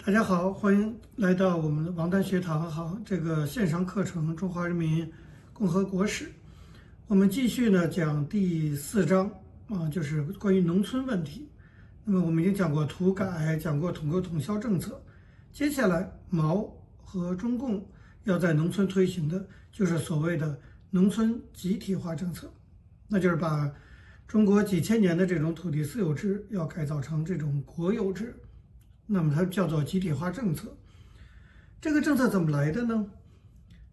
大家好，欢迎来到我们的王丹学堂这个线上课程《中华人民共和国史》。我们继续呢讲第4章就是关于农村问题。那么我们已经讲过土改，讲过统购统销政策，接下来毛和中共要在农村推行的就是所谓的农村集体化政策，那就是把中国几千年的这种土地私有制要改造成这种国有制。那么它叫做集体化政策。这个政策怎么来的呢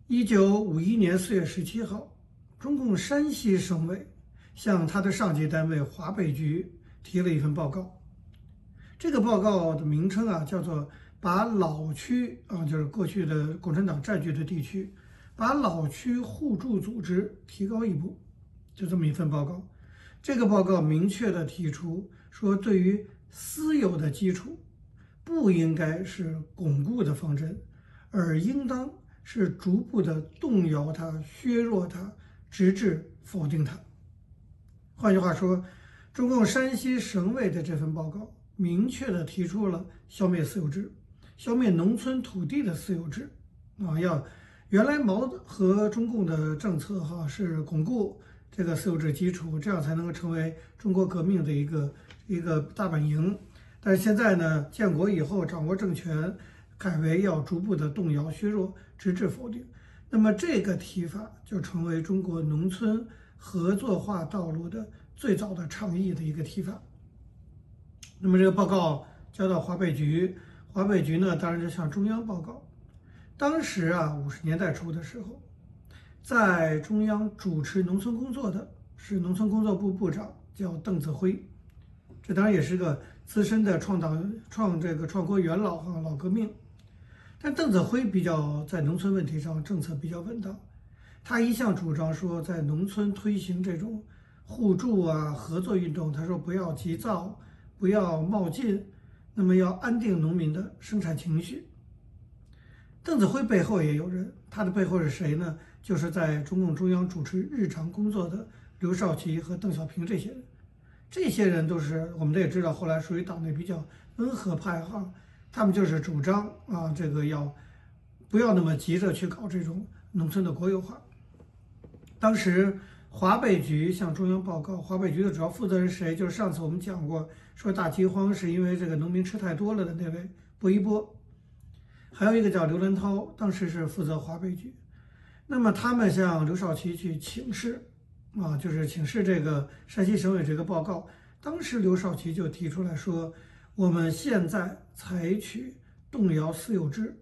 ？1951年4月17号，中共山西省委向他的上级单位华北局提了一份报告。这个报告的名称叫做把老区就是过去的共产党占据的地区，把老区互助组织提高一步，就这么一份报告。这个报告明确地提出说，对于私有的基础不应该是巩固的方针，而应当是逐步的动摇它、削弱它，直至否定它。换句话说，中共山西省委的这份报告明确地提出了消灭私有制，消灭农村土地的私有制原来毛和中共的政策是巩固这个私有制基础，这样才能够成为中国革命的一个大本营。但是现在呢，建国以后掌握政权，改为要逐步的动摇、削弱，直至否定。那么这个提法就成为中国农村合作化道路的最早的倡议的一个提法。那么这个报告交到华北局，华北局呢当然就向中央报告。当时50年代初的时候，在中央主持农村工作的是农村工作部部长，叫邓子恢。这当然也是个资深的创国元老老革命。但邓子恢在农村问题上政策比较稳当，他一向主张说，在农村推行这种互助合作运动，他说不要急躁，不要冒进，那么要安定农民的生产情绪。邓子恢背后也有人，他的背后是谁呢？就是在中共中央主持日常工作的刘少奇和邓小平这些人。这些人都是我们也知道，后来属于党内比较温和派他们就是主张这个不要那么急着去搞这种农村的国有化。当时华北局向中央报告，华北局的主要负责人是谁？就是上次我们讲过，说大饥荒是因为这个农民吃太多了的那位薄一波，还有一个叫刘兰涛，当时是负责华北局。那么他们向刘少奇去请示就是请示这个山西省委这个报告。当时刘少奇就提出来说，我们现在采取动摇私有制，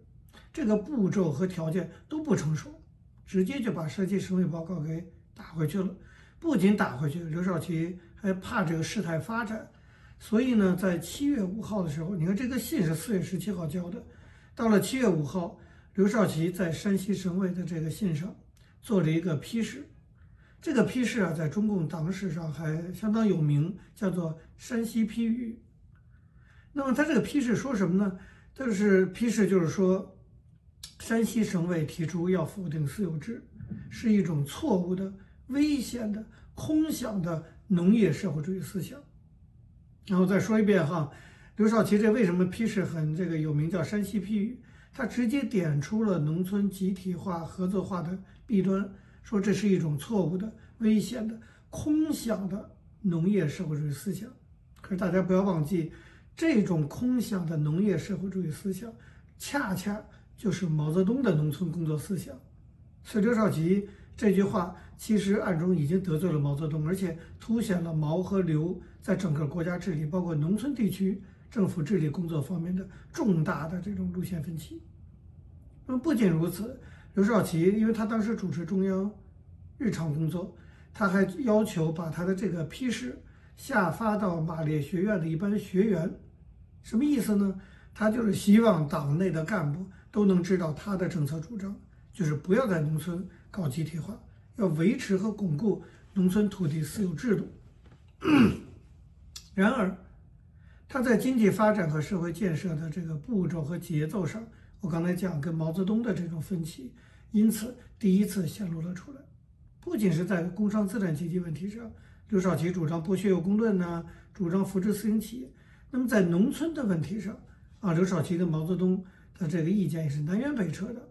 这个步骤和条件都不成熟，直接就把山西省委报告给打回去了。不仅打回去，刘少奇还怕这个事态发展，所以呢，在7月5号的时候，你看这个信是4月17号交的，到了7月5号，刘少奇在山西省委的这个信上做了一个批示。这个批示在中共党史上还相当有名，叫做山西批语。那么他这个批示说什么呢？批示就是说，山西省委提出要否定私有制，是一种错误的、危险的、空想的农业社会主义思想。然后再说一遍刘少奇这为什么批示很有名，叫山西批语？他直接点出了农村集体化、合作化的弊端。说这是一种错误的、危险的、空想的农业社会主义思想。可是大家不要忘记，这种空想的农业社会主义思想，恰恰就是毛泽东的农村工作思想。所以刘少奇这句话其实暗中已经得罪了毛泽东，而且凸显了毛和刘在整个国家治理，包括农村地区政府治理工作方面的重大的这种路线分歧。那么不仅如此，刘少奇因为他当时主持中央日常工作，他还要求把他的这个批示下发到马列学院的一般学员。什么意思呢？他就是希望党内的干部都能知道他的政策主张，就是不要在农村搞集体化，要维持和巩固农村土地私有制度。然而他在经济发展和社会建设的这个步骤和节奏上，我刚才讲跟毛泽东的这种分歧，因此第一次显露了出来。不仅是在工商资产阶级问题上，刘少奇主张剥削有功论主张扶持私营企业，那么在农村的问题上，刘少奇跟毛泽东的这个意见也是南辕北辙的。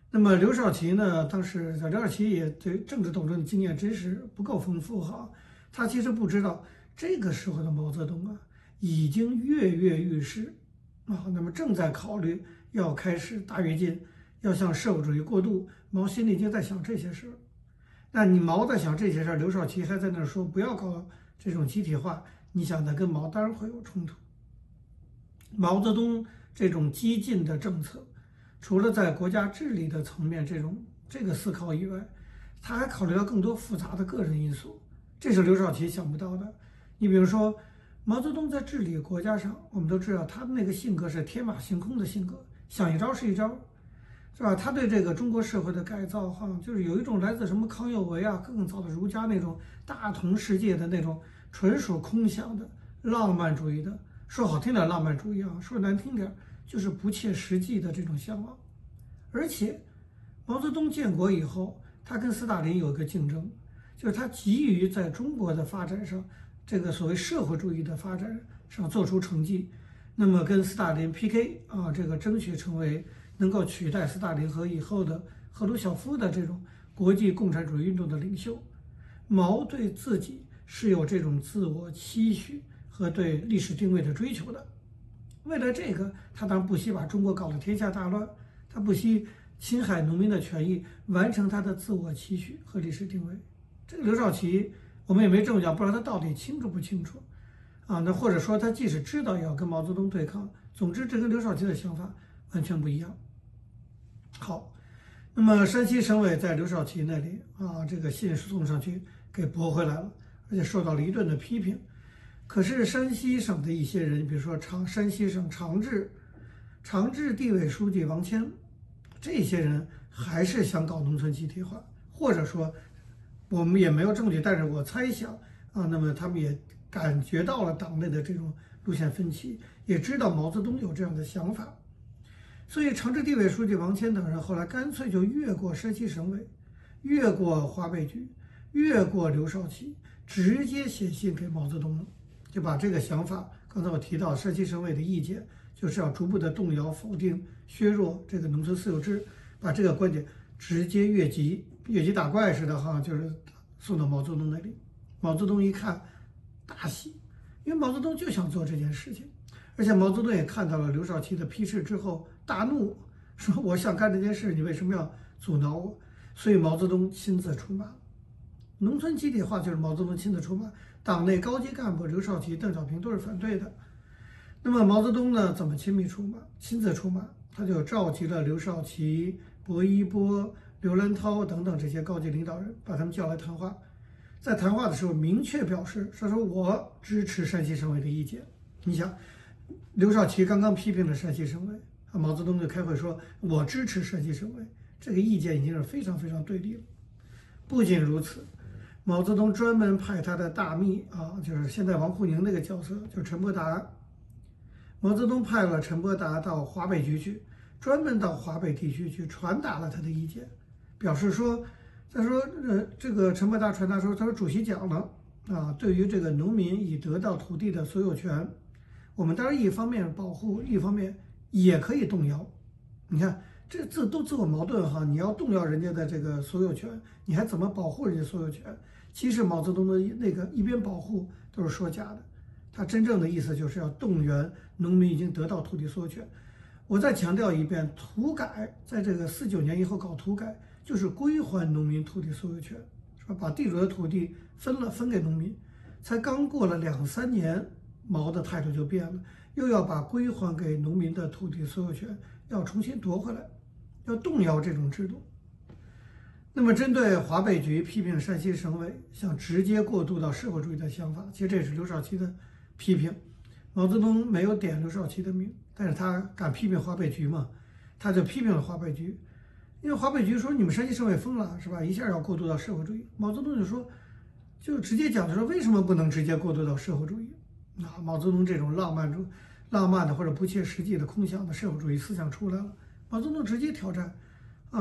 那么刘少奇呢，当时刘少奇也对政治斗争的经验真是不够丰富哈，他其实不知道这个时候的毛泽东已经跃跃欲试那么正在考虑要开始大跃进，要向社会主义过渡，毛心里已经在想这些事儿。那你毛在想这些事儿，刘少奇还在那说不要搞这种集体化，你想他跟毛当然会有冲突。毛泽东这种激进的政策，除了在国家治理的层面这个思考以外，他还考虑到更多复杂的个人因素，这是刘少奇想不到的。你比如说，毛泽东在治理国家上，我们都知道他的那个性格是天马行空的性格，想一招是一招，是吧？他对这个中国社会的改造，就是有一种来自什么康有为更早的儒家那种大同世界的那种纯属空想的浪漫主义的，说好听点浪漫主义说难听点就是不切实际的这种向往。而且，毛泽东建国以后，他跟斯大林有一个竞争，就是他急于在中国的发展上，这个所谓社会主义的发展上做出成绩，那么跟斯大林 PK 这个争取成为能够取代斯大林和以后的赫鲁晓夫的这种国际共产主义运动的领袖。毛对自己是有这种自我期许和对历史定位的追求的。为了这个，他当然不惜把中国搞得天下大乱，他不惜侵害农民的权益，完成他的自我期许和历史定位。这个刘少奇，我们也没证据讲，不知道他到底清楚不清楚那或者说他即使知道要跟毛泽东对抗，总之这跟刘少奇的想法完全不一样。好，那么山西省委在刘少奇那里这个信送上去给驳回来了，而且受到了一顿的批评。可是山西省的一些人，比如说山西省长治地委书记王谦，这些人还是想搞农村集体化，或者说我们也没有证据，但是我猜想那么他们也感觉到了党内的这种路线分歧，也知道毛泽东有这样的想法，所以长治地委书记王谦等人后来干脆就越过山西省委，越过华北局，越过刘少奇，直接写信给毛泽东了，就把这个想法，刚才我提到山西省委的意见，就是要逐步的动摇、否定、削弱这个农村私有制，把这个观点直接越级打怪似的就是送到毛泽东那里。毛泽东一看大喜，因为毛泽东就想做这件事情，而且毛泽东也看到了刘少奇的批示之后大怒，说我想干这件事，你为什么要阻挠我？所以毛泽东亲自出马，农村集体化就是毛泽东亲自出马，党内高级干部刘少奇、邓小平都是反对的。那么毛泽东呢，怎么亲自出马？他就召集了刘少奇、薄一波、刘兰涛等等这些高级领导人，把他们叫来谈话。在谈话的时候，明确表示说我支持山西省委的意见。你想，刘少奇刚刚批评了山西省委，毛泽东就开会说我支持山西省委，这个意见已经是非常非常对立了。不仅如此，毛泽东专门派他的大秘就是现在王沪宁那个角色，就是陈伯达。毛泽东派了陈伯达到华北局去，专门到华北地区去传达了他的意见，表示说，他说这个陈伯达传达说，他说主席讲了对于这个农民已得到土地的所有权，我们当然一方面保护，一方面也可以动摇。你看这都自我矛盾你要动摇人家的这个所有权，你还怎么保护人家所有权？其实毛泽东的那个一边保护都是说假的，他真正的意思就是要动员农民已经得到土地所有权。我再强调一遍，土改在这个49年以后搞土改，就是归还农民土地所有权，是吧？把地主的土地分给农民。才刚过了2、3年，毛的态度就变了，又要把归还给农民的土地所有权要重新夺回来，要动摇这种制度。那么，针对华北局批评山西省委想直接过渡到社会主义的想法，其实这也是刘少奇的批评。毛泽东没有点刘少奇的名，但是他敢批评华北局嘛，他就批评了华北局，因为华北局说你们山西省委疯了，是吧？一下要过渡到社会主义。毛泽东就说，就直接讲的说，为什么不能直接过渡到社会主义？毛泽东这种浪漫的或者不切实际的空想的社会主义思想出来了，毛泽东直接挑战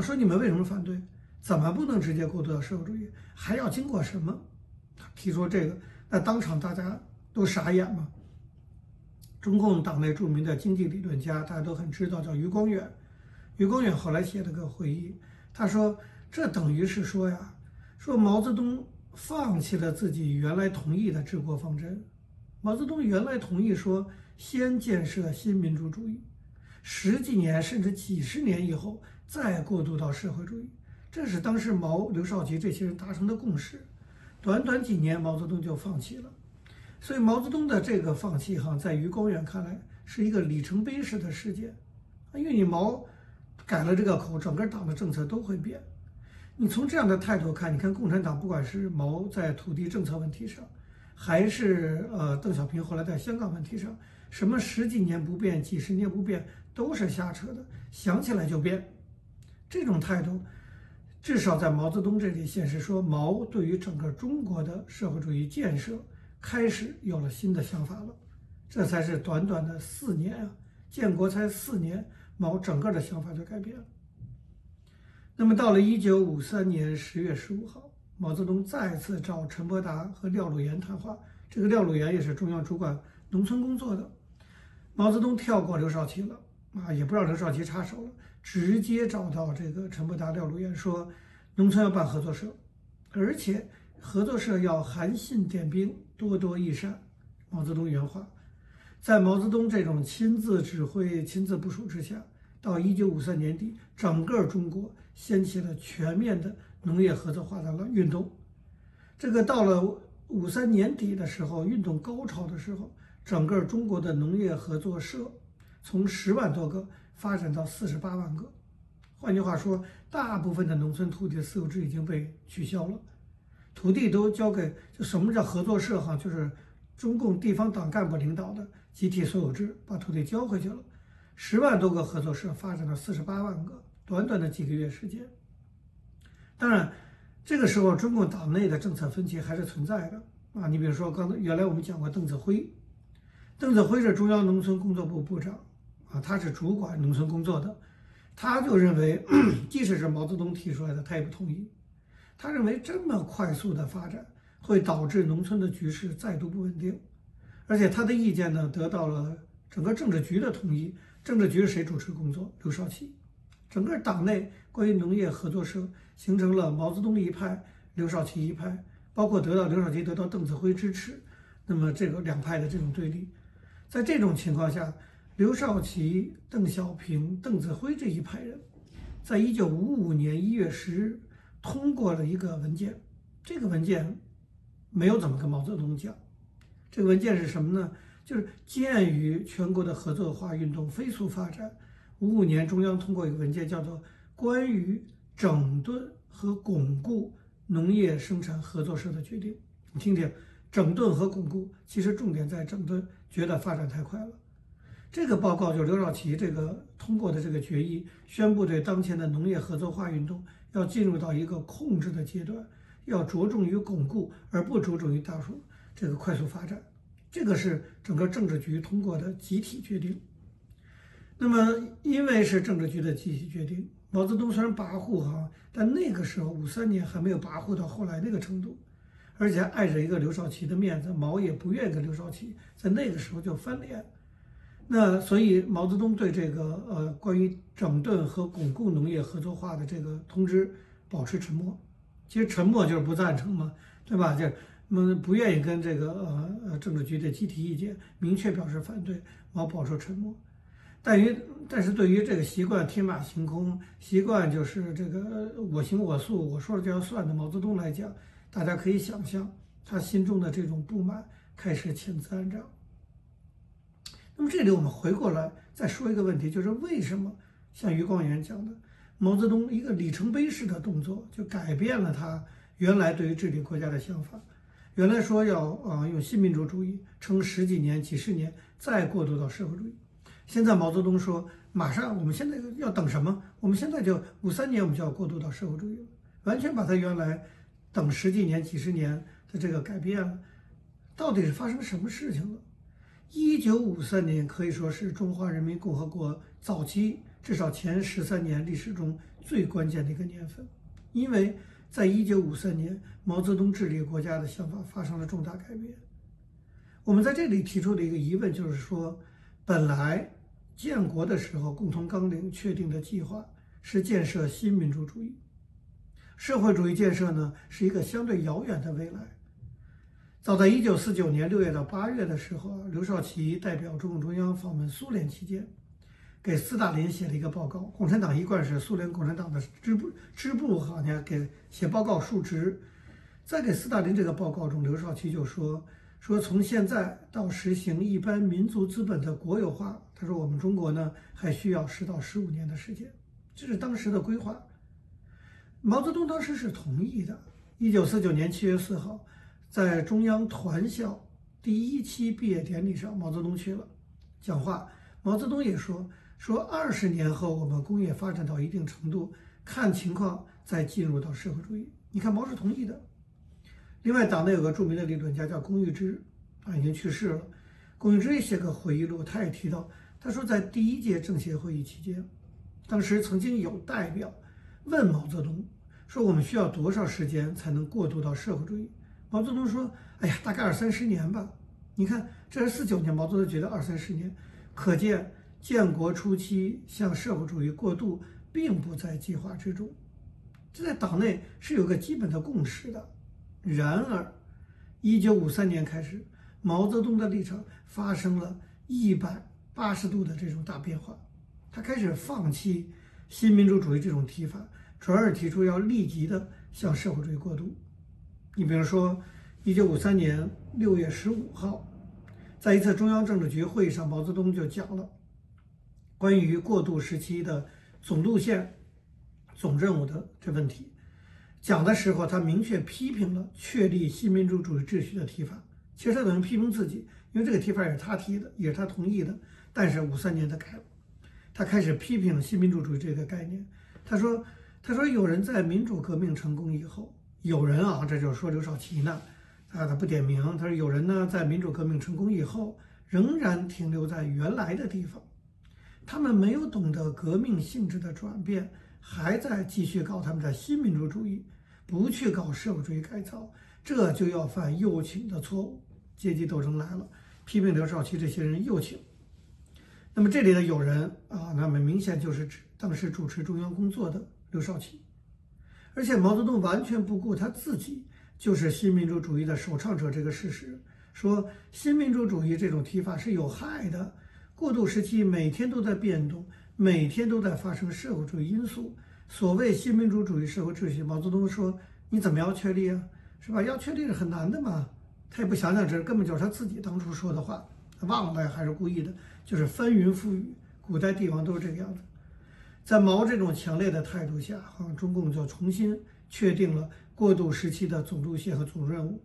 说你们为什么反对？怎么不能直接过渡到社会主义？还要经过什么？提出这个，那当场大家都傻眼嘛。中共党内著名的经济理论家，大家都很知道，叫余光远。余光远后来写了个回忆，他说这等于是说呀，说毛泽东放弃了自己原来同意的治国方针。毛泽东原来同意说先建设新民主主义，10几年甚至几十年以后再过渡到社会主义，这是当时毛、刘少奇这些人达成的共识。短短几年，毛泽东就放弃了。所以毛泽东的这个放弃，在余光远看来是一个里程碑式的事件，因为你毛改了这个口，整个党的政策都会变。你从这样的态度看，你看共产党不管是毛在土地政策问题上，还是邓小平后来在香港问题上，什么10几年不变、几十年不变，都是瞎扯的，想起来就变。这种态度，至少在毛泽东这里显示说，毛对于整个中国的社会主义建设开始有了新的想法了。这才是短短的4年啊，建国才4年，毛整个的想法就改变了。那么到了1953年10月15号，毛泽东再次找陈伯达和廖鲁元谈话。这个廖鲁元也是中央主管农村工作的。毛泽东跳过刘少奇了也不让刘少奇插手了，直接找到这个陈伯达、廖鲁元说，农村要办合作社，而且合作社要含信点兵，多多益善。毛泽东原话。在毛泽东这种亲自指挥、亲自部署之下，到1953年底，整个中国掀起了全面的农业合作化的运动。这个到了53年底的时候，运动高潮的时候，整个中国的农业合作社从10万多个发展到48万个。换句话说，大部分的农村土地的私有制已经被取消了，土地都交给，就什么叫合作社就是中共地方党干部领导的集体所有制，把土地交回去了。10万多个合作社发展到48万个，短短的几个月时间。当然，这个时候中共党内的政策分歧还是存在的你比如说，原来我们讲过邓子恢，邓子恢是中央农村工作部部长他是主管农村工作的，他就认为，即使是毛泽东提出来的，他也不同意。他认为这么快速的发展会导致农村的局势再度不稳定，而且他的意见呢得到了整个政治局的同意。政治局是谁主持工作？刘少奇。整个党内关于农业合作社形成了毛泽东一派、刘少奇一派，包括刘少奇得到邓子恢支持，那么这个两派的这种对立。在这种情况下，刘少奇、邓小平、邓子恢这一派人，在1955年1月10日通过了一个文件。这个文件没有怎么跟毛泽东讲。这个文件是什么呢？就是鉴于全国的合作化运动飞速发展，55年中央通过一个文件，叫做《关于整顿和巩固农业生产合作社的决定》。你听听，整顿和巩固，其实重点在整顿，觉得发展太快了。这个报告就是刘少奇这个通过的这个决议，宣布对当前的农业合作化运动要进入到一个控制的阶段，要着重于巩固，而不着重于大数这个快速发展。这个是整个政治局通过的集体决定。那么，因为是政治局的集体决定，毛泽东虽然跋扈但那个时候53年还没有跋扈到后来那个程度，而且碍着一个刘少奇的面子，毛也不愿意跟刘少奇在那个时候就翻脸。那所以毛泽东对这个关于整顿和巩固农业合作化的这个通知保持沉默。其实沉默就是不赞成嘛，对吧？不愿意跟这个政治局的集体意见明确表示反对，毛保持沉默。但是对于这个习惯天马行空、习惯就是这个我行我素，我说了就要算的毛泽东来讲，大家可以想象他心中的这种不满开始潜滋暗长。那么这里我们回过来再说一个问题，就是为什么像余光远讲的，毛泽东一个里程碑式的动作就改变了他原来对于治理国家的想法。原来说要用新民主主义撑10几年、几十年，再过渡到社会主义。现在毛泽东说，马上我们现在要等什么？我们现在就53年，我们就要过渡到社会主义了，完全把他原来等10几年、几十年的这个改变了。到底是发生什么事情了？1953年可以说是中华人民共和国早期至少前13年历史中最关键的一个年份，因为在1953年，毛泽东治理国家的想法发生了重大改变。我们在这里提出的一个疑问就是说，本来建国的时候共同纲领确定的计划是建设新民主主义，社会主义建设呢是一个相对遥远的未来。早在1949年6月到8月的时候，刘少奇代表中共中央访问苏联期间，给斯大林写了一个报告。共产党一贯是苏联共产党的支部好像给写报告述职。在给斯大林这个报告中，刘少奇就说从现在到实行一般民族资本的国有化，他说我们中国呢还需要10到15年的时间，这是当时的规划。毛泽东当时是同意的。1949年7月4号，在中央团校第1期毕业典礼上，毛泽东去了讲话。毛泽东也说20年后我们工业发展到一定程度，看情况再进入到社会主义。你看毛是同意的。另外，党内有个著名的理论家叫龚玉芝，已经去世了。龚玉芝也写个回忆录，他也提到，他说在第1届政协会议期间，当时曾经有代表问毛泽东说我们需要多少时间才能过渡到社会主义？毛泽东说，哎呀，大概20-30年吧。你看，这是49年，毛泽东觉得20-30年，可见建国初期向社会主义过渡并不在计划之中，这在党内是有个基本的共识的。然而，1953年开始，毛泽东的立场发生了180度的这种大变化，他开始放弃新民主主义这种提法，转而提出要立即的向社会主义过渡。你比如说，1953年6月15号，在一次中央政治局会议上，毛泽东就讲了关于过渡时期的总路线、总任务的这问题。讲的时候，他明确批评了确立新民主主义秩序的提法。其实他等于批评自己，因为这个提法也是他提的，也是他同意的。但是53年他改了，他开始批评新民主主义这个概念。他说有人在民主革命成功以后，有人啊，这就是说刘少奇呢，他不点名。他说有人呢在民主革命成功以后，仍然停留在原来的地方，他们没有懂得革命性质的转变，还在继续搞他们的新民主主义，不去搞社会主义改造，这就要犯右倾的错误。阶级斗争来了，批评刘少奇这些人右倾。那么这里的有人啊，那么明显就是指当时主持中央工作的刘少奇。而且毛泽东完全不顾他自己就是新民主主义的首倡者这个事实，说新民主主义这种提法是有害的。过渡时期每天都在变动，每天都在发生社会主义因素。所谓新民主主义社会秩序，毛泽东说你怎么要确立啊？是吧？要确立是很难的嘛。他也不想想，这根本就是他自己当初说的话，他忘了还是故意的，就是翻云覆雨。古代帝王都是这个样子。在毛这种强烈的态度下，中共就重新确定了过渡时期的总路线和总任务。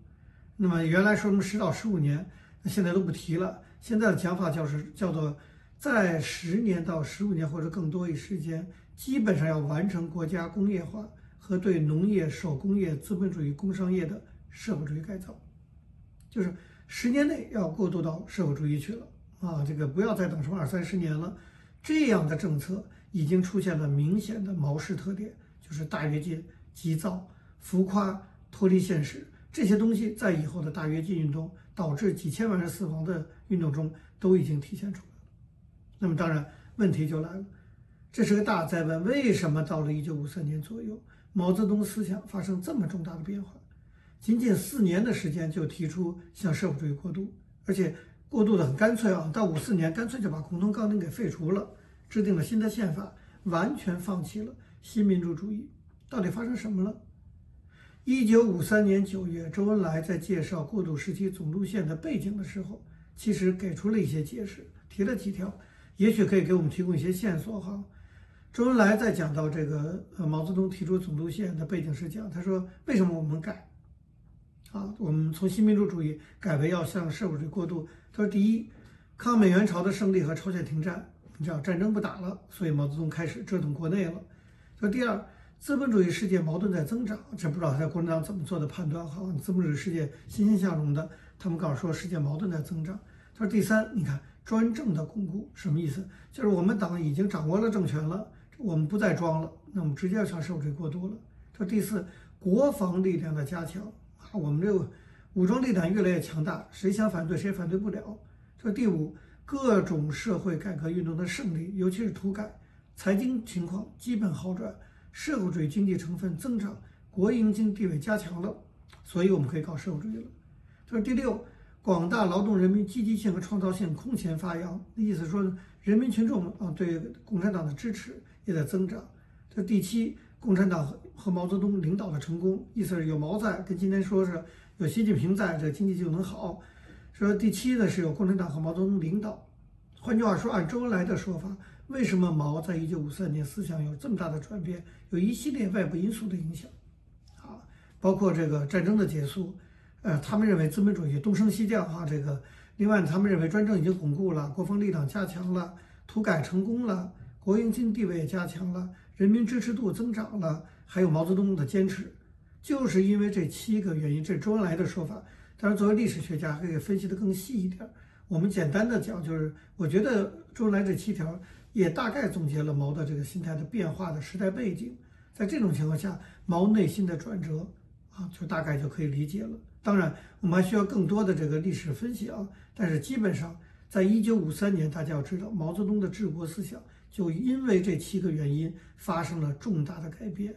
那么原来说什么10到15年，那现在都不提了。现在的讲法叫做在10年到15年或者更多一时间，基本上要完成国家工业化和对农业、手工业、资本主义工商业的社会主义改造，就是10年内要过渡到社会主义去了啊！这个不要再等什么20-30年了。这样的政策已经出现了明显的毛式特点，就是大跃进、急躁、浮夸、脱离现实，这些东西在以后的大跃进运动导致几千万人死亡的运动中都已经体现出来了。那么当然问题就来了，这是个大灾问，为什么到了1953年左右，毛泽东思想发生这么重大的变化？仅仅4年的时间就提出向社会主义过渡，而且过渡的很干脆啊，到54年干脆就把共同纲领给废除了，制定了新的宪法，完全放弃了新民主主义。到底发生什么了？1953年9月，周恩来在介绍过渡时期总路线的背景的时候，其实给出了一些解释，提了几条，也许可以给我们提供一些线索哈。周恩来在讲到这个毛泽东提出总路线的背景时讲，他说为什么我们改啊？我们从新民主主义改为要向社会主义过渡。他说第一，抗美援朝的胜利和朝鲜停战，你知道战争不打了，所以毛泽东开始折腾国内了。说第二，资本主义世界矛盾在增长，这不知道他在国民党怎么做的判断哈？资本主义世界欣欣向荣的，他们告诉说世界矛盾在增长。他说第三，你看专政的巩固什么意思？就是我们党已经掌握了政权了，我们不再装了，那我们直接向社会主义过渡了。他说第四，国防力量的加强啊，我们这个武装力量越来越强大，谁想反对谁反对不了。说第五，各种社会改革运动的胜利，尤其是土改，财经情况基本好转，社会主义经济成分增长，国营经济地位加强了，所以我们可以搞社会主义了。这是第六，广大劳动人民积极性和创造性空前发扬，意思说人民群众对共产党的支持也在增长。这第七，共产党和毛泽东领导的成功，意思是有毛在，跟今天说是有习近平在，这经济就能好。说第七呢是有共产党和毛泽东领导。换句话说，按周恩来的说法，为什么毛在1953年思想有这么大的转变？有一系列外部因素的影响，包括这个战争的结束，他们认为资本主义东升西降另外他们认为专政已经巩固了，国防力量加强了，土改成功了，国营经济地位也加强了，人民支持度增长了，还有毛泽东的坚持，就是因为这7个原因，这是周恩来的说法。当然，作为历史学家，可以分析得更细一点。我们简单的讲，就是我觉得周恩来这7条也大概总结了毛的这个心态的变化的时代背景。在这种情况下，毛内心的转折就大概就可以理解了。当然，我们还需要更多的这个历史分析但是基本上，在1953年，大家要知道，毛泽东的治国思想就因为这7个原因发生了重大的改变。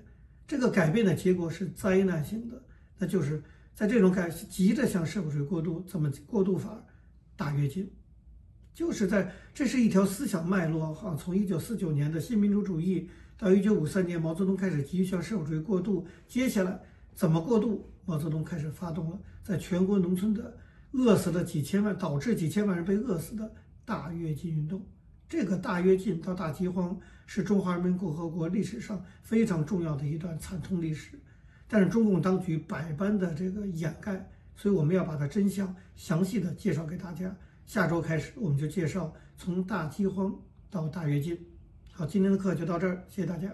这个改变的结果是灾难性的，那就是在这种急着向社会主义过渡，怎么过渡法？大跃进，这是一条思想脉络从1949年的新民主主义到1953年毛泽东开始急于向社会主义过渡，接下来怎么过渡？毛泽东开始发动了在全国农村的饿死了几千万，导致几千万人被饿死的大跃进运动。这个大跃进到大饥荒是中华人民共和国历史上非常重要的一段惨痛历史，但是中共当局百般的这个掩盖，所以我们要把它真相详细的介绍给大家。下周开始我们就介绍从大饥荒到大跃进。好，今天的课就到这儿，谢谢大家。